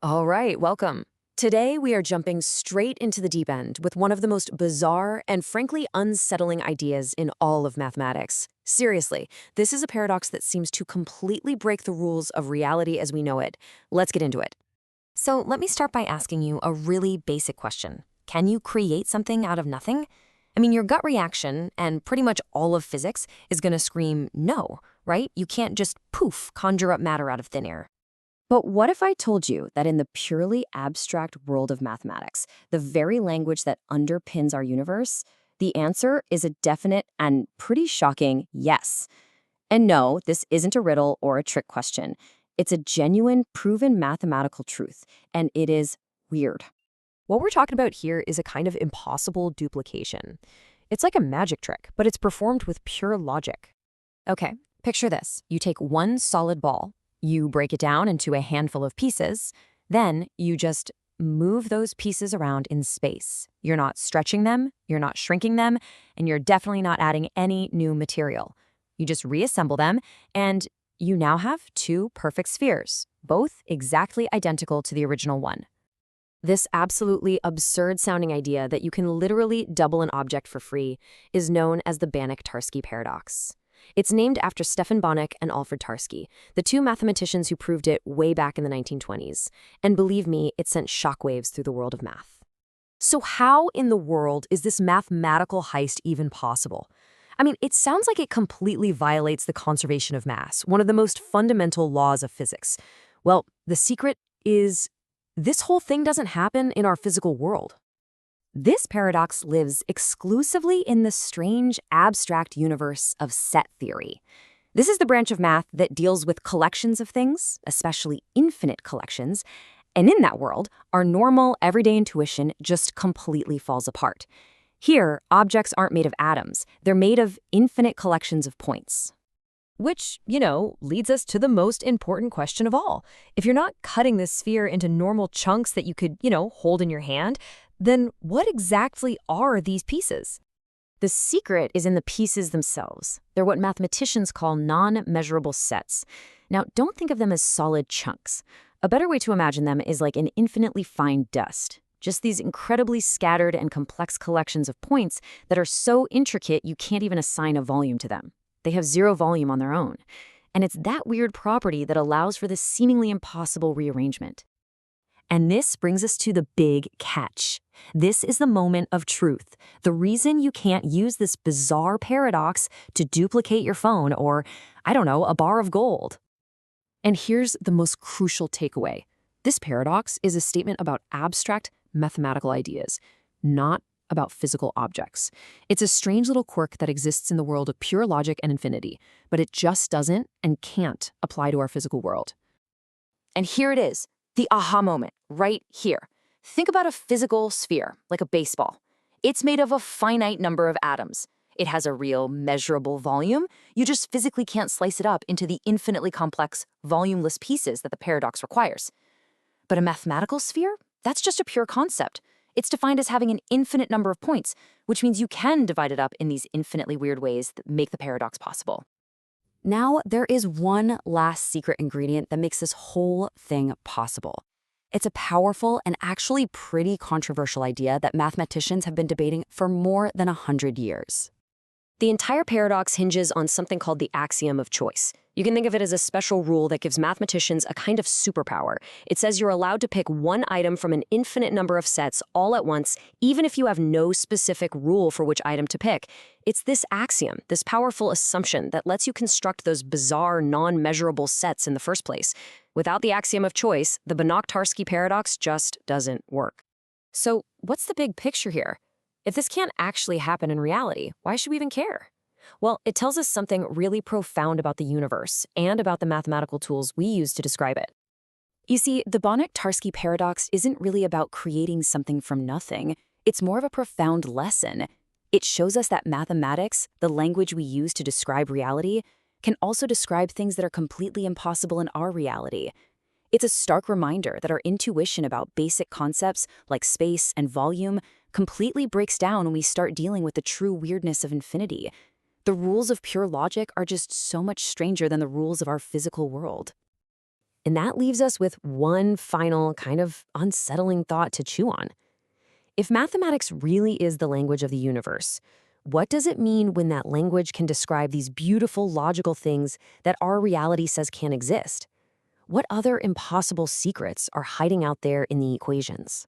All right, welcome. Today, we are jumping straight into the deep end with one of the most bizarre and frankly unsettling ideas in all of mathematics. Seriously, this is a paradox that seems to completely break the rules of reality as we know it. Let's get into it. So let me start by asking you a really basic question. Can you create something out of nothing? I mean, your gut reaction, and pretty much all of physics, is going to scream no, right? You can't just poof, conjure up matter out of thin air. But what if I told you that in the purely abstract world of mathematics, the very language that underpins our universe, the answer is a definite and pretty shocking yes. And no, this isn't a riddle or a trick question. It's a genuine, proven mathematical truth, and it is weird. What we're talking about here is a kind of impossible duplication. It's like a magic trick, but it's performed with pure logic. Okay, picture this. You take one solid ball, you break it down into a handful of pieces, then you just move those pieces around in space. You're not stretching them, you're not shrinking them, and you're definitely not adding any new material. You just reassemble them, and you now have two perfect spheres, both exactly identical to the original one. This absolutely absurd-sounding idea that you can literally double an object for free is known as the Banach-Tarski Paradox. It's named after Stefan Banach and Alfred Tarski, the two mathematicians who proved it way back in the 1920s. And believe me, it sent shockwaves through the world of math. So how in the world is this mathematical heist even possible? I mean, it sounds like it completely violates the conservation of mass, one of the most fundamental laws of physics. Well, the secret is this whole thing doesn't happen in our physical world. This paradox lives exclusively in the strange, abstract universe of set theory. This is the branch of math that deals with collections of things, especially infinite collections, and in that world, our normal, everyday intuition just completely falls apart. Here, objects aren't made of atoms, they're made of infinite collections of points. Which, leads us to the most important question of all. If you're not cutting this sphere into normal chunks that you could, hold in your hand, then what exactly are these pieces? The secret is in the pieces themselves. They're what mathematicians call non-measurable sets. Now, don't think of them as solid chunks. A better way to imagine them is like an infinitely fine dust. Just these incredibly scattered and complex collections of points that are so intricate you can't even assign a volume to them. They have zero volume on their own. And it's that weird property that allows for this seemingly impossible rearrangement. And this brings us to the big catch. This is the moment of truth. The reason you can't use this bizarre paradox to duplicate your phone or, a bar of gold. And here's the most crucial takeaway. This paradox is a statement about abstract mathematical ideas, not about physical objects. It's a strange little quirk that exists in the world of pure logic and infinity, but it just doesn't and can't apply to our physical world. And here it is, the aha moment, right here. Think about a physical sphere, like a baseball. It's made of a finite number of atoms. It has a real measurable volume. You just physically can't slice it up into the infinitely complex, volumeless pieces that the paradox requires. But a mathematical sphere? That's just a pure concept. It's defined as having an infinite number of points, which means you can divide it up in these infinitely weird ways that make the paradox possible. Now, there is one last secret ingredient that makes this whole thing possible. It's a powerful and actually pretty controversial idea that mathematicians have been debating for more than 100 years. The entire paradox hinges on something called the axiom of choice. You can think of it as a special rule that gives mathematicians a kind of superpower. It says you're allowed to pick one item from an infinite number of sets all at once, even if you have no specific rule for which item to pick. It's this axiom, this powerful assumption that lets you construct those bizarre, non-measurable sets in the first place. Without the axiom of choice, the Banach-Tarski paradox just doesn't work. So, what's the big picture here? If this can't actually happen in reality, why should we even care? Well, it tells us something really profound about the universe and about the mathematical tools we use to describe it. You see, the Banach-Tarski paradox isn't really about creating something from nothing. It's more of a profound lesson. It shows us that mathematics, the language we use to describe reality, can also describe things that are completely impossible in our reality. It's a stark reminder that our intuition about basic concepts like space and volume completely breaks down when we start dealing with the true weirdness of infinity. The rules of pure logic are just so much stranger than the rules of our physical world. And that leaves us with one final kind of unsettling thought to chew on. If mathematics really is the language of the universe, what does it mean when that language can describe these beautiful logical things that our reality says can't exist? What other impossible secrets are hiding out there in the equations?